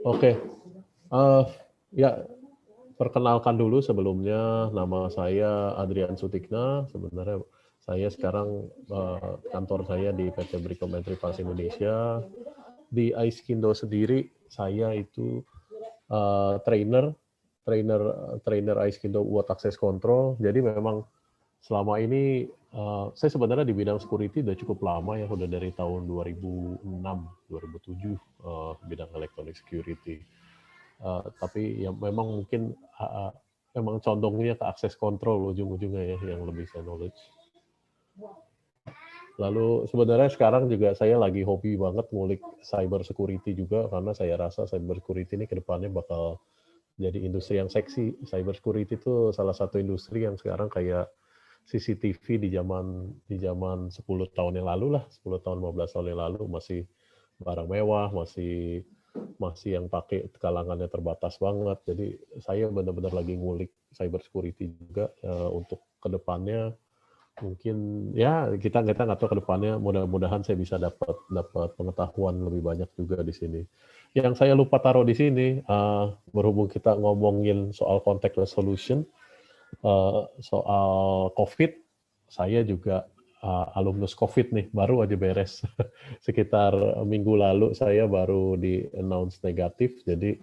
Oke, eh, ya perkenalkan dulu sebelumnya, nama saya Adrian Sutikna. Sebenarnya saya sekarang kantor saya di PT Bricom Enterprise Indonesia. Di Aiskindo sendiri, saya itu trainer, trainer, trainer Aiskindo World Access Control. Jadi memang selama ini saya sebenarnya di bidang security udah cukup lama ya, udah dari tahun 2006, 2007 bidang electronic security. Tapi ya memang mungkin memang condongnya ke akses kontrol ujung-ujungnya ya yang lebih saya knowledge. Lalu sebenarnya sekarang juga saya lagi hobi banget ngulik cyber security juga karena saya rasa cyber security ini kedepannya bakal jadi industri yang seksi. Cyber security itu salah satu industri yang sekarang kayak CCTV di zaman 10 tahun yang lalu lah, 10 tahun 15 tahun yang lalu masih barang mewah, masih masih yang pakai kalangannya terbatas banget. Jadi saya benar-benar lagi ngulik cyber security juga untuk kedepannya mungkin ya kita nggak tahu kedepannya mudah-mudahan saya bisa dapat dapat pengetahuan lebih banyak juga di sini. Yang saya lupa taruh di sini berhubung kita ngomongin soal contactless solution, soal COVID, saya juga alumnus COVID nih, baru aja beres. Sekitar minggu lalu saya baru di announce negatif, jadi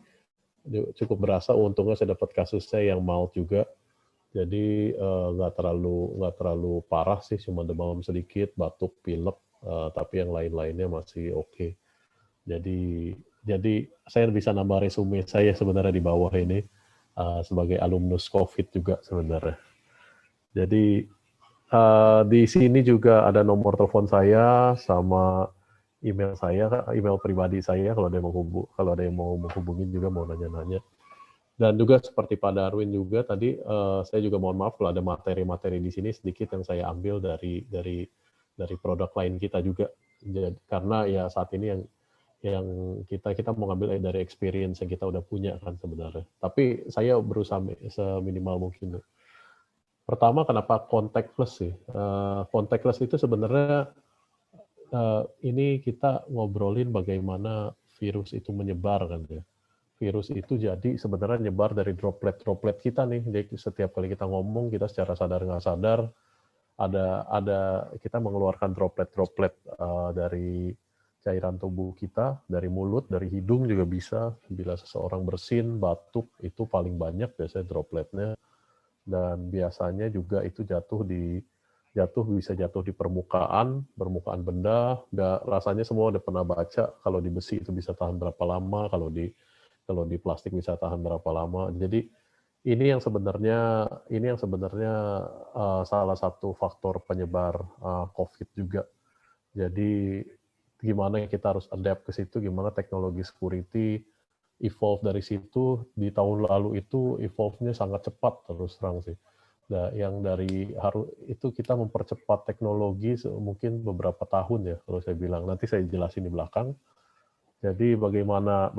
cukup berasa untungnya saya dapat kasusnya yang mild juga. Jadi nggak terlalu parah sih, cuma demam sedikit, batuk, pilek, tapi yang lain-lainnya masih oke. Jadi jadi saya bisa nambah resume saya sebenarnya di bawah ini sebagai alumnus COVID juga sebenarnya. Jadi di sini juga ada nomor telepon saya sama email saya, email pribadi saya kalau ada yang mau menghubungin juga mau nanya-nanya. Dan juga seperti Pak Darwin juga tadi, saya juga mohon maaf kalau ada materi-materi di sini sedikit yang saya ambil dari produk lain kita juga. Jadi, karena ya saat ini yang kita mau ngambil dari experience yang kita udah punya kan sebenarnya. Tapi saya berusaha seminimal mungkin. Pertama, kenapa contactless sih? Contactless itu sebenarnya ini kita ngobrolin bagaimana virus itu menyebar kan ya. Virus itu jadi sebenarnya nyebar dari droplet-droplet kita nih. Jadi setiap kali kita ngomong, kita secara sadar nggak sadar ada kita mengeluarkan droplet-droplet dari cairan tubuh kita, dari mulut, dari hidung juga bisa. Bila seseorang bersin, batuk, itu paling banyak biasanya dropletnya. Dan biasanya juga itu bisa jatuh di permukaan benda. Rasanya semua udah pernah baca kalau di besi itu bisa tahan berapa lama, kalau di plastik bisa tahan berapa lama. Jadi ini yang sebenarnya salah satu faktor penyebar COVID juga. Jadi gimana kita harus adapt ke situ, gimana teknologi security evolve dari situ. Di tahun lalu itu evolve-nya sangat cepat terus terang sih. Nah, yang dari itu kita mempercepat teknologi mungkin beberapa tahun ya kalau saya bilang. Nanti saya jelasin di belakang. Jadi bagaimana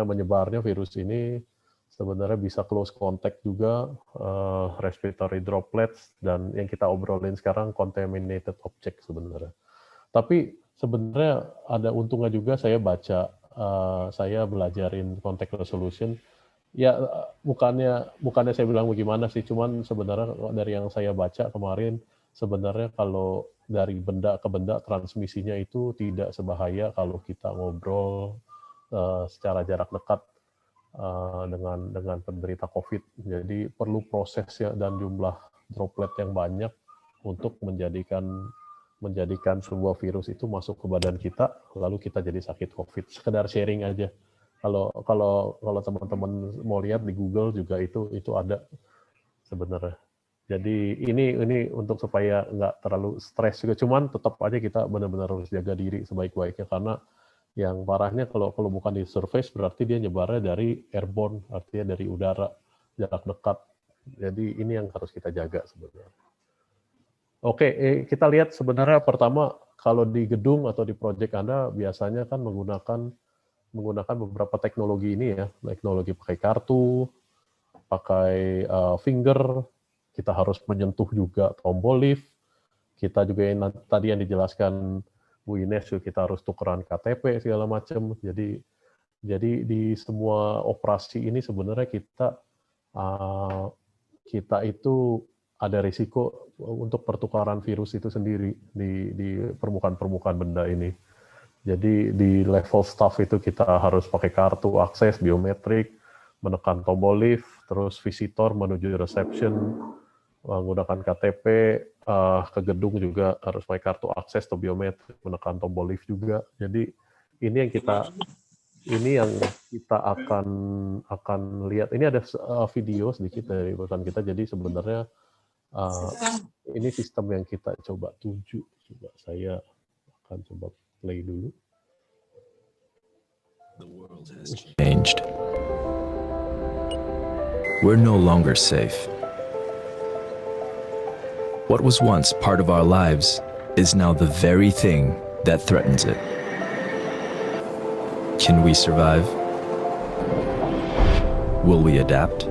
menyebarnya virus ini sebenarnya bisa close contact juga, respiratory droplets, dan yang kita obrolin sekarang contaminated object sebenarnya. Tapi sebenarnya ada untungnya juga saya belajarin contact resolution. Ya bukannya saya bilang bagaimana sih, cuman sebenarnya dari yang saya baca kemarin sebenarnya kalau dari benda ke benda transmisinya itu tidak sebahaya kalau kita ngobrol secara jarak dekat dengan penderita COVID. Jadi perlu proses ya dan jumlah droplet yang banyak untuk menjadikan sebuah virus itu masuk ke badan kita, lalu kita jadi sakit COVID. Sekedar sharing aja. Kalau teman-teman mau lihat di Google juga itu ada sebenarnya. Jadi ini untuk supaya nggak terlalu stres juga. Cuman tetap aja kita benar-benar harus jaga diri sebaik-baiknya karena yang parahnya kalau bukan di surface berarti dia nyebarnya dari airborne, artinya dari udara jarak dekat. Jadi ini yang harus kita jaga sebenarnya. Oke, kita lihat sebenarnya pertama kalau di gedung atau di proyek Anda biasanya kan menggunakan beberapa teknologi ini ya, teknologi pakai kartu, pakai finger, kita harus menyentuh juga tombol lift, kita juga yang tadi yang dijelaskan Bu Ines, kita harus tukeran KTP segala macam. Jadi Jadi di semua operasi ini sebenarnya kita itu ada risiko untuk pertukaran virus itu sendiri di permukaan-permukaan benda ini. Jadi di level staff itu kita harus pakai kartu akses biometrik, menekan tombol lift, terus visitor menuju reception menggunakan KTP, ke gedung juga harus pakai kartu akses atau biometrik, menekan tombol lift juga. Jadi ini yang kita akan lihat. Ini ada video sedikit dari perusahaan kita. Jadi sebenarnya ini sistem yang kita coba tuju. Coba saya akan coba play dulu. The world has changed. We're no longer safe. What was once part of our lives is now the very thing that threatens it. Can we survive? Will we adapt?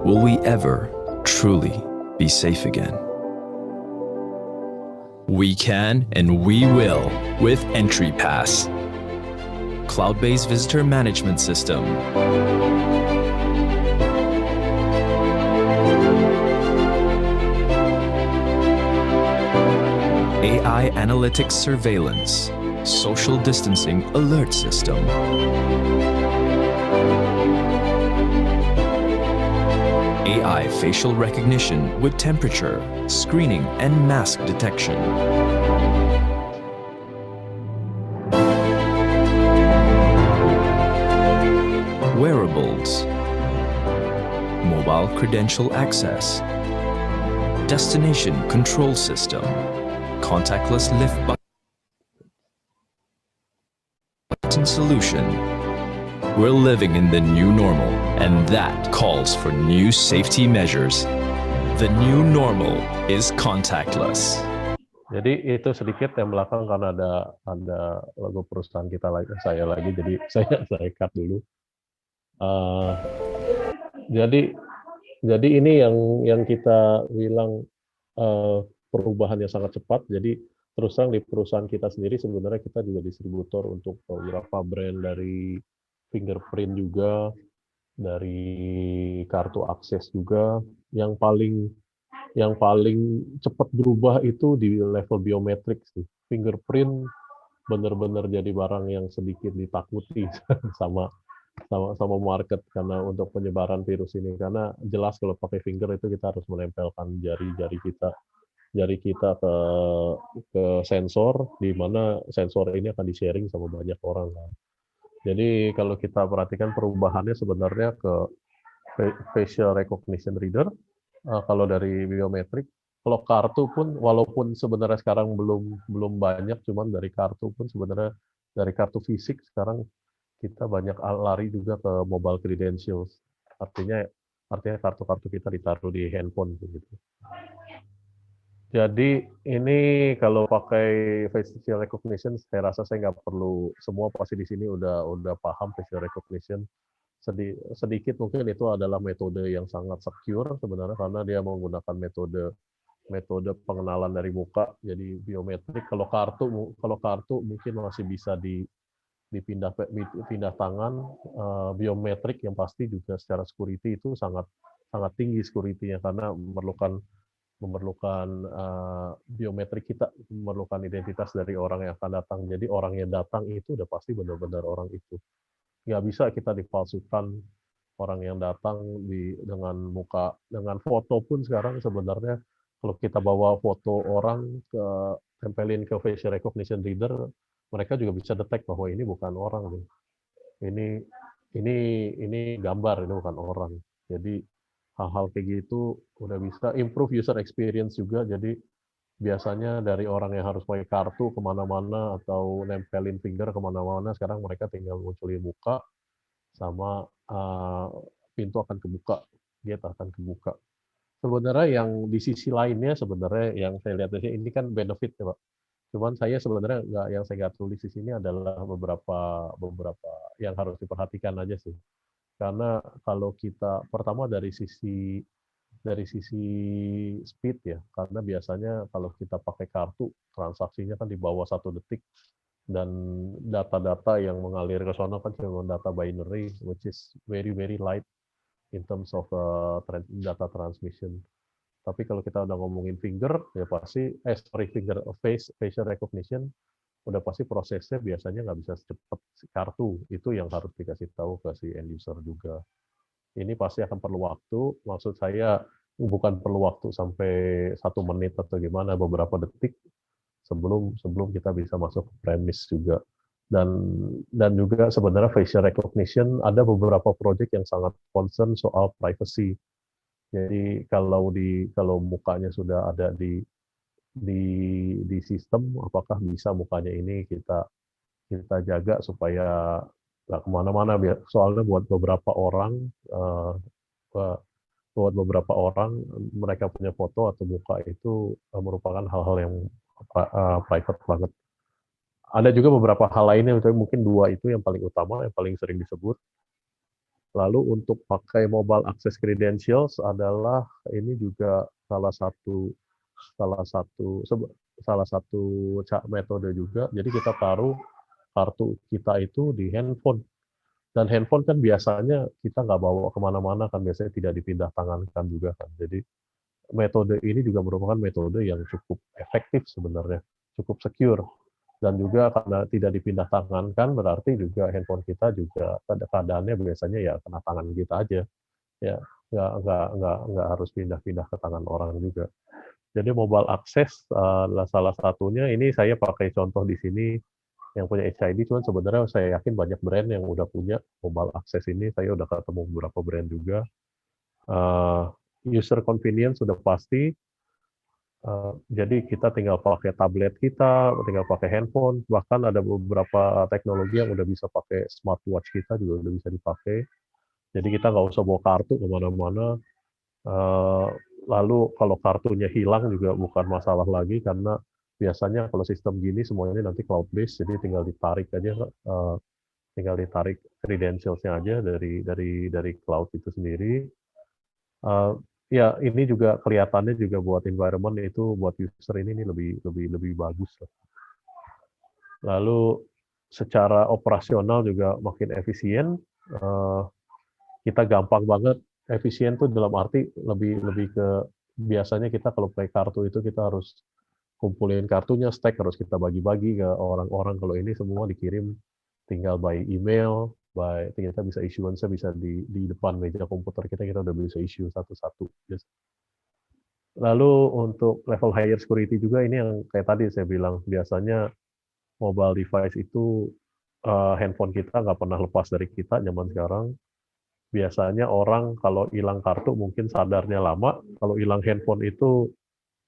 Will we ever truly be safe again? We can and we will with EntryPass, cloud-based visitor management system. AI analytics surveillance, social distancing alert system. AI facial recognition with temperature, screening, and mask detection. Wearables, mobile credential access, destination control system, contactless lift button solution. We're living in the new normal, and that calls for new safety measures. The new normal is contactless. Jadi itu sedikit yang belakang karena ada logo perusahaan kita lagi, saya lagi, jadi saya cut dulu. Jadi ini yang kita bilang perubahan yang sangat cepat. Jadi terus terang di perusahaan kita sendiri sebenarnya kita juga distributor untuk beberapa brand, dari fingerprint juga, dari kartu akses juga. Yang paling cepat berubah itu di level biometrik sih. Fingerprint benar-benar jadi barang yang sedikit ditakuti sama market karena untuk penyebaran virus ini, karena jelas kalau pakai finger itu kita harus menempelkan jari kita ke sensor, di mana sensor ini akan di-sharing sama banyak orang kan. Jadi kalau kita perhatikan perubahannya sebenarnya ke facial recognition reader, kalau dari biometrik. Kalau kartu pun, walaupun sebenarnya sekarang belum banyak, cuman dari kartu pun sebenarnya, dari kartu fisik sekarang kita banyak lari juga ke mobile credentials. Artinya kartu-kartu kita ditaruh di handphone gitu. Jadi ini kalau pakai facial recognition, saya rasa saya nggak perlu, semua pasti di sini udah paham facial recognition. Sedikit mungkin itu adalah metode yang sangat secure sebenarnya, karena dia menggunakan metode pengenalan dari muka, jadi biometrik. Kalau kartu mungkin masih bisa dipindah tangan. Biometrik yang pasti juga secara security itu sangat tinggi security-nya, karena memerlukan biometrik kita, memerlukan identitas dari orang yang akan datang. Jadi orang yang datang itu udah pasti benar-benar orang itu. Nggak bisa kita dipalsukan orang yang datang dengan muka, dengan foto pun sekarang sebenarnya kalau kita bawa foto orang tempelin ke facial recognition reader, mereka juga bisa detect bahwa ini bukan orang nih. Ini gambar, ini bukan orang. Jadi hal-hal kayak gitu udah bisa improve user experience juga. Jadi biasanya dari orang yang harus pakai kartu kemana-mana atau nempelin finger kemana-mana, sekarang mereka tinggal munculin muka, sama pintu akan kebuka, gate akan kebuka. Sebenarnya yang di sisi lainnya, sebenarnya yang saya lihat di sini, ini kan benefit ya Pak. Cuman saya sebenarnya yang saya nggak tulis di sini adalah beberapa yang harus diperhatikan aja sih. Karena kalau kita pertama dari sisi speed ya, karena biasanya kalau kita pakai kartu transaksinya kan di bawah 1 detik. dan data-data yang mengalir ke sana kan cuma data binary, which is very very light in terms of data transmission. Tapi kalau kita udah ngomongin finger, ya pasti, facial recognition, udah pasti prosesnya biasanya nggak bisa secepat kartu. Itu yang harus dikasih tahu ke si end user juga. Ini pasti akan perlu waktu. Maksud saya bukan perlu waktu sampai 1 menit atau gimana, beberapa detik sebelum kita bisa masuk ke premise juga. Dan juga sebenarnya facial recognition ada beberapa project yang sangat concern soal privacy. Jadi kalau mukanya sudah ada di sistem, apakah bisa mukanya ini kita jaga supaya nggak kemana-mana. Soalnya buat beberapa orang mereka punya foto atau muka itu merupakan hal-hal yang private banget. Ada juga beberapa hal lainnya, mungkin 2 itu yang paling utama, yang paling sering disebut. Lalu untuk pakai mobile access credentials adalah ini juga salah satu metode juga. Jadi kita taruh kartu kita itu di handphone. Dan handphone kan biasanya kita nggak bawa kemana-mana kan, biasanya tidak dipindah tangankan juga kan. Jadi metode ini juga merupakan metode yang cukup efektif sebenarnya, cukup secure. Dan juga karena tidak dipindah tangankan, berarti juga handphone kita juga keadaannya biasanya ya kena tangan kita aja. Ya, nggak harus pindah-pindah ke tangan orang juga. Jadi mobile access adalah salah satunya. Ini saya pakai contoh di sini yang punya HID, cuman sebenarnya saya yakin banyak brand yang udah punya mobile access ini. Saya udah ketemu beberapa brand juga. User convenience sudah pasti. Jadi kita tinggal pakai tablet kita, tinggal pakai handphone, bahkan ada beberapa teknologi yang udah bisa pakai smartwatch kita juga udah bisa dipakai. Jadi kita nggak usah bawa kartu kemana-mana. Lalu kalau kartunya hilang juga bukan masalah lagi, karena biasanya kalau sistem gini semuanya nanti cloud based, jadi tinggal ditarik aja, tinggal ditarik credentials-nya aja dari cloud itu sendiri. Ya ini juga kelihatannya juga buat environment itu, buat user ini lebih bagus. Lalu secara operasional juga makin efisien. Kita gampang banget efisien tuh dalam arti lebih ke biasanya kita kalau pakai kartu itu kita harus kumpulin kartunya, stack harus kita bagi-bagi ke orang-orang. Kalau ini semua dikirim tinggal by email, kita bisa issuance bisa di depan meja komputer kita udah bisa issue satu-satu. Lalu untuk level higher security juga, ini yang kayak tadi saya bilang, biasanya mobile device itu handphone kita nggak pernah lepas dari kita zaman sekarang. Biasanya orang kalau hilang kartu mungkin sadarnya lama, kalau hilang handphone itu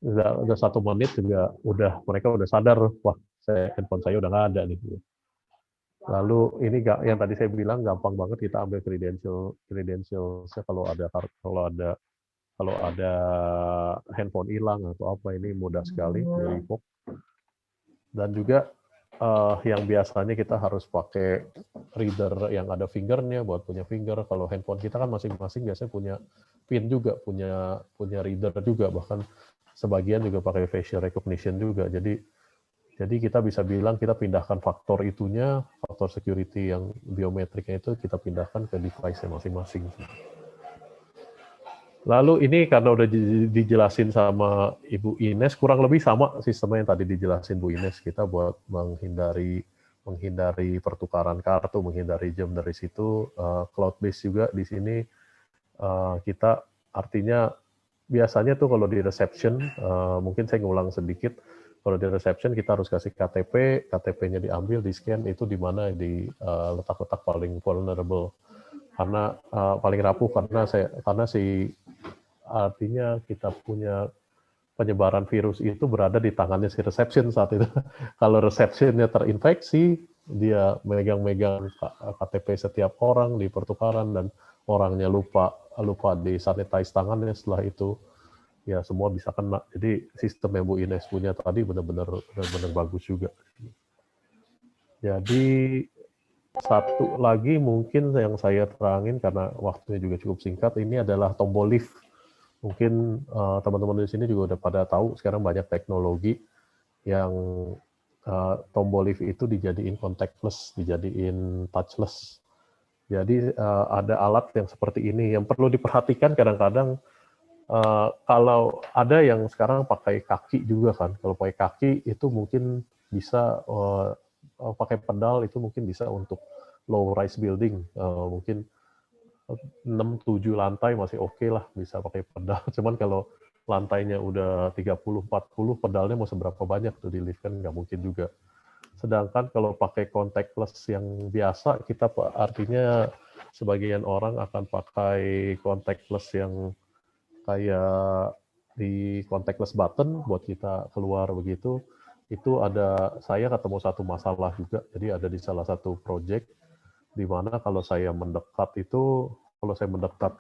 udah 1 menit juga mereka udah sadar, wah handphone saya udah nggak ada nih. Lalu ini yang tadi saya bilang gampang banget kita ambil credentialsnya kalau ada handphone hilang atau apa, ini mudah sekali revoke. Dan juga yang biasanya kita harus pakai reader yang ada fingernya buat punya finger. Kalau handphone kita kan masing-masing biasanya punya pin juga, punya reader juga, bahkan sebagian juga pakai facial recognition juga. Jadi kita bisa bilang kita pindahkan faktor security yang biometriknya itu kita pindahkan ke device-nya masing-masing. Lalu ini karena udah dijelasin sama Ibu Ines, kurang lebih sama sistemnya yang tadi dijelasin Bu Ines, kita buat menghindari pertukaran kartu, menghindari jam dari situ. Cloud base juga di sini kita artinya biasanya tuh kalau di reception, mungkin saya ngulang sedikit, kalau di reception kita harus kasih KTP-nya diambil, di-scan, itu di mana di letak-letak paling vulnerable, karena paling rapuh, karena artinya kita punya penyebaran virus itu berada di tangannya si reception saat itu. Kalau receptionnya terinfeksi, dia megang-megang KTP setiap orang di pertukaran dan orangnya lupa di sanitize tangannya setelah itu, ya semua bisa kena. Jadi sistem yang Bu Ines punya tadi benar-benar bagus juga. Jadi satu lagi mungkin yang saya terangin karena waktunya juga cukup singkat, ini adalah tombol lift. Mungkin teman-teman di sini juga udah pada tahu sekarang banyak teknologi yang tombol lift itu dijadiin contactless, dijadiin touchless. Jadi ada alat yang seperti ini yang perlu diperhatikan kadang-kadang. Kalau ada yang sekarang pakai kaki juga kan, kalau pakai kaki itu mungkin bisa pakai pedal itu mungkin bisa untuk low rise building, mungkin 6-7 lantai masih oke lah bisa pakai pedal. Cuman kalau lantainya udah 30-40, pedalnya mau seberapa banyak tuh di lift kan nggak mungkin juga. Sedangkan kalau pakai contactless yang biasa, kita artinya sebagian orang akan pakai contactless yang kayak di contactless button buat kita keluar begitu. Itu saya ketemu satu masalah juga. Jadi ada di salah satu project di mana kalau saya mendekat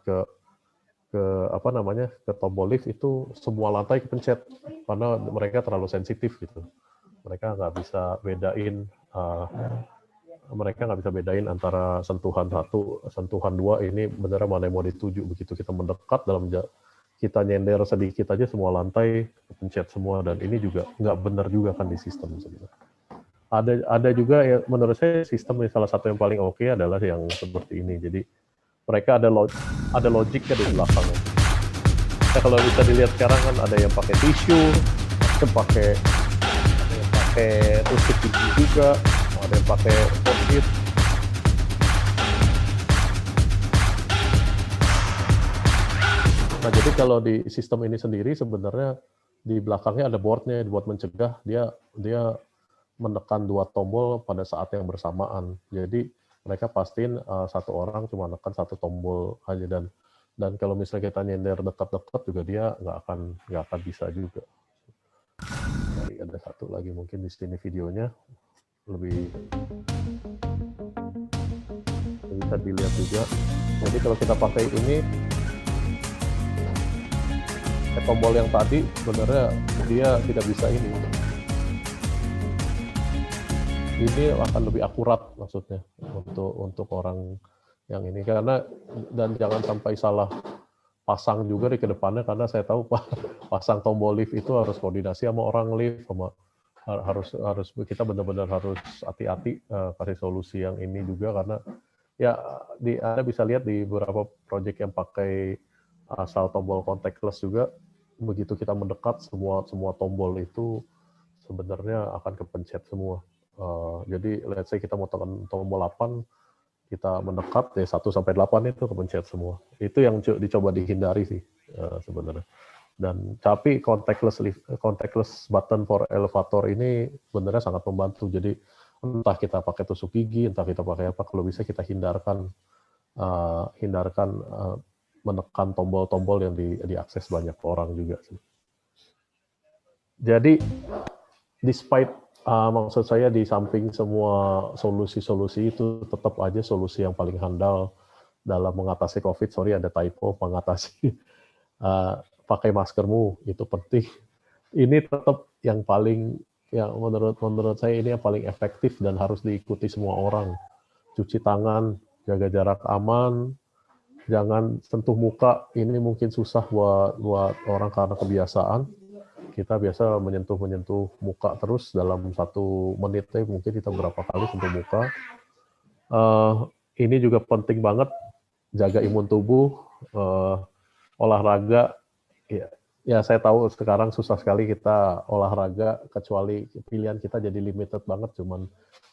ke apa namanya ke tombol lift itu semua lantai kepencet karena mereka terlalu sensitif gitu. Mereka nggak bisa bedain antara sentuhan satu, sentuhan dua ini beneran mana yang mau dituju. Begitu kita mendekat kita nyender sedikit aja semua lantai pencet semua, dan ini juga nggak benar juga kan di sistem sebenarnya. Ada juga ya, menurut saya sistem yang salah satu yang paling oke adalah yang seperti ini. Jadi mereka ada logiknya di belakangnya. Nah, kalau bisa dilihat sekarang kan ada yang pakai tisu, ada yang pakai tusuk gigi juga, ada yang pakai post-it. Nah, jadi kalau di sistem ini sendiri sebenarnya di belakangnya ada boardnya buat mencegah dia menekan 2 tombol pada saat yang bersamaan. Jadi mereka pastiin satu orang cuma menekan 1 tombol aja, dan kalau misalnya kita nyender dekat-dekat juga dia nggak akan bisa juga. Jadi ada satu lagi mungkin di sini videonya lebih bisa dilihat juga. Jadi kalau kita pakai ini tombol yang tadi sebenarnya dia tidak bisa ini akan lebih akurat maksudnya untuk orang yang ini, karena dan jangan sampai salah pasang juga di kedepannya, karena saya tahu pasang tombol lift itu harus koordinasi sama orang lift, harus kita benar-benar harus hati-hati kasih solusi yang ini juga, karena ya Anda bisa lihat di beberapa project yang pakai asal tombol contactless juga, begitu kita mendekat semua tombol itu sebenarnya akan kepencet semua. Jadi let's say kita mau tekan tombol 8, kita mendekat dari 1 sampai 8 itu kepencet semua. Itu yang dicoba dihindari sih sebenarnya. Dan tapi contactless button for elevator ini sebenarnya sangat membantu. Jadi entah kita pakai tusuk gigi, entah kita pakai apa, kalau bisa kita hindarkan menekan tombol-tombol yang diakses banyak orang juga sih. Jadi despite maksud saya di samping semua solusi-solusi itu, tetap aja solusi yang paling handal dalam mengatasi COVID, ada typo, mengatasi pakai maskermu itu penting. Ini tetap yang paling, yang menurut saya ini yang paling efektif dan harus diikuti semua orang. Cuci tangan, jaga jarak aman, jangan sentuh muka. Ini mungkin susah buat orang karena kebiasaan. Kita biasa menyentuh muka terus dalam 1 menit, mungkin kita berapa kali sentuh muka. Ini juga penting banget, jaga imun tubuh, olahraga. Ya saya tahu sekarang susah sekali kita olahraga, kecuali pilihan kita jadi limited banget, cuman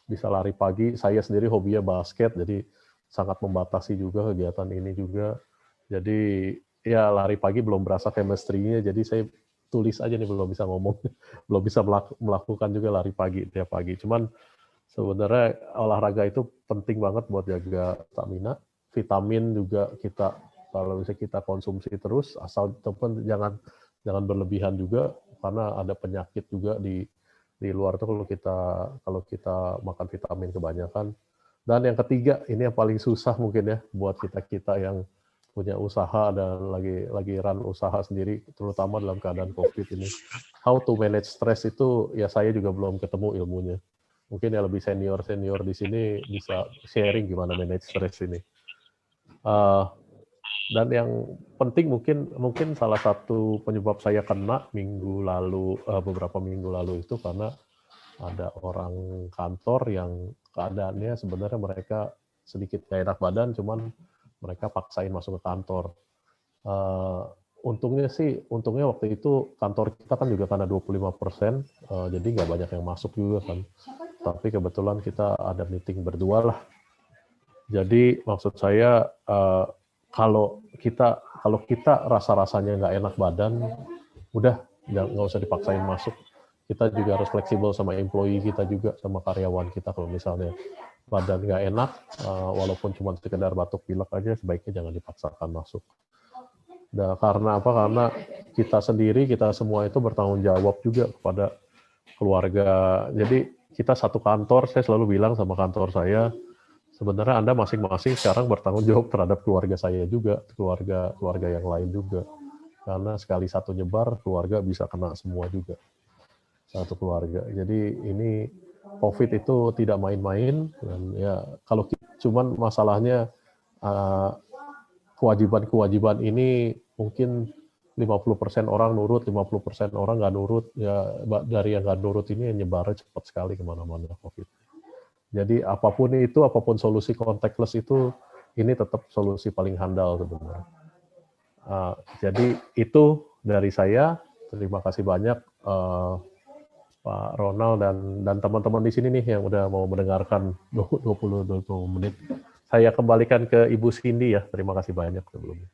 bisa lari pagi. Saya sendiri hobinya basket, jadi sangat membatasi juga kegiatan ini juga. Jadi ya lari pagi belum berasa chemistry-nya, jadi saya tulis aja nih, belum bisa ngomong, belum bisa melakukan juga lari pagi tiap pagi. Cuman sebenarnya olahraga itu penting banget buat jaga stamina. Vitamin juga kita kalau bisa kita konsumsi terus, asal teman jangan berlebihan juga, karena ada penyakit juga di luar tuh kalau kita makan vitamin kebanyakan. Dan yang ketiga, ini yang paling susah mungkin ya buat kita yang punya usaha dan lagi run usaha sendiri, terutama dalam keadaan COVID ini. How to manage stress itu ya saya juga belum ketemu ilmunya. Mungkin yang lebih senior di sini bisa sharing gimana manage stress ini. Dan yang penting mungkin salah satu penyebab saya kena beberapa minggu lalu itu karena ada orang kantor yang keadaannya sebenarnya mereka sedikit nggak enak badan, cuman mereka paksain masuk ke kantor. Untungnya waktu itu kantor kita kan juga karena 25%, jadi nggak banyak yang masuk juga kan. Tapi kebetulan kita ada meeting berdua lah. Jadi maksud saya kalau kita rasa-rasanya nggak enak badan, udah nggak usah dipaksain masuk. Kita juga harus fleksibel sama employee kita juga, sama karyawan kita. Kalau misalnya badan nggak enak, walaupun cuma sekedar batuk pilek aja, sebaiknya jangan dipaksakan masuk. Nah, karena apa? Karena kita sendiri, kita semua itu bertanggung jawab juga kepada keluarga. Jadi kita satu kantor, saya selalu bilang sama kantor saya, sebenarnya Anda masing-masing sekarang bertanggung jawab terhadap keluarga saya juga, keluarga yang lain juga. Karena sekali satu nyebar, keluarga bisa kena semua juga. Satu keluarga. Jadi ini COVID itu tidak main-main. Dan ya kalau cuman masalahnya kewajiban ini mungkin 50% orang nurut, 50% orang nggak nurut. Ya dari yang nggak nurut ini nyebarnya cepat sekali kemana-mana COVID. Jadi apapun solusi contactless itu, ini tetap solusi paling handal sebenarnya. Jadi itu dari saya. Terima kasih banyak Pak Ronald dan teman-teman di sini nih yang udah mau mendengarkan 20 menit. Saya kembalikan ke Ibu Cindy ya. Terima kasih banyak sebelumnya.